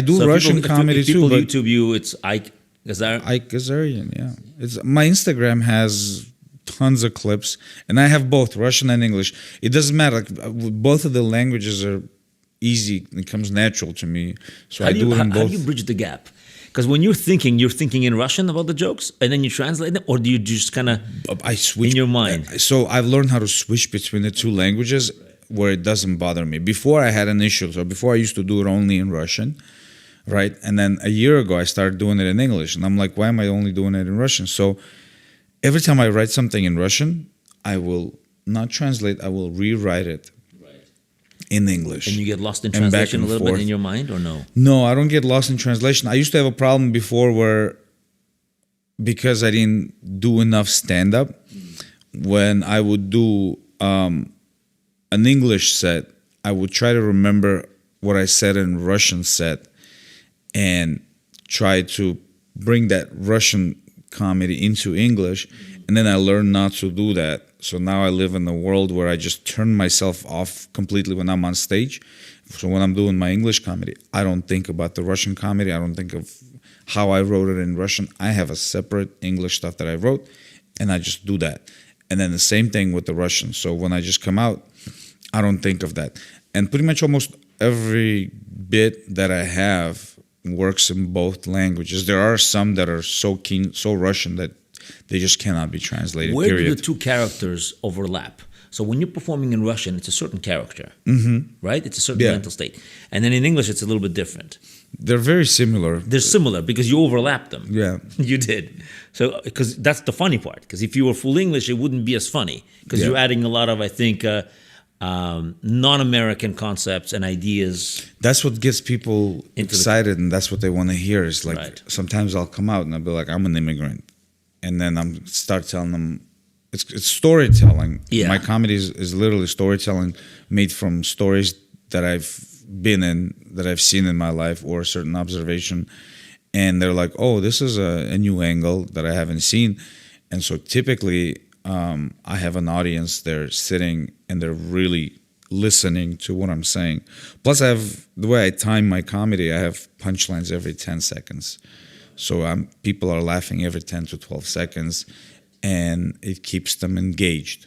I do So Russian comedy if too, people but YouTube you, it's Ike Gazar. Ike Gazarian, yeah. It's my Instagram has tons of clips, and I have both Russian and English. It doesn't matter. Like, both of the languages are easy. It comes natural to me, so I do it in How both. do you bridge the gap? Because when you're thinking in Russian about the jokes, and then you translate them, or do you just kind of I switch in your mind? So I've learned how to switch between the two languages where it doesn't bother me. Before I had an issue. So before I used to do it only in Russian, right? And then a year ago I started doing it in English, and I'm like, why am I only doing it in Russian? So every time I write something in Russian, I will not translate. I will rewrite it in English. And you get lost in And back translation a and little bit forth. in your mind, or no? No, I don't get lost in translation. I used to have a problem before where, because I didn't do enough stand up, when I would do an English set, I would try to remember what I said in Russian set and try to bring that Russian comedy into English. And then I learned not to do that. So now I live in a world where I just turn myself off completely when I'm on stage. So when I'm doing my English comedy, I don't think about the Russian comedy. I don't think of how I wrote it in Russian. I have a separate English stuff that I wrote, and I just do that. And then the same thing with the Russian. So when I just come out, I don't think of that. And pretty much almost every bit that I have works in both languages. There are some that are so Russian that they just cannot be translated. Where period. do the two characters overlap? So when you're performing in Russian, it's a certain character, right? It's a certain mental state. And then in English, it's a little bit different. They're very similar. They're similar because you overlap them. Yeah. You did. So, because that's the funny part. Because if you were full English, it wouldn't be as funny. Because you're adding a lot of, I think, non-American concepts and ideas. That's what gets people excited, and that's what they want to hear. Is like sometimes I'll come out and I'll be like, I'm an immigrant, and then I'm start telling them it's storytelling. Yeah. My comedy is literally storytelling made from stories that I've been in, that I've seen in my life, or a certain observation, and they're like, oh, this is a new angle that I haven't seen. And so typically I have an audience there sitting and they're really listening to what I'm saying. Plus, I have the way I time my comedy. I have punchlines every 10 seconds. So people are laughing every 10 to 12 seconds, and it keeps them engaged.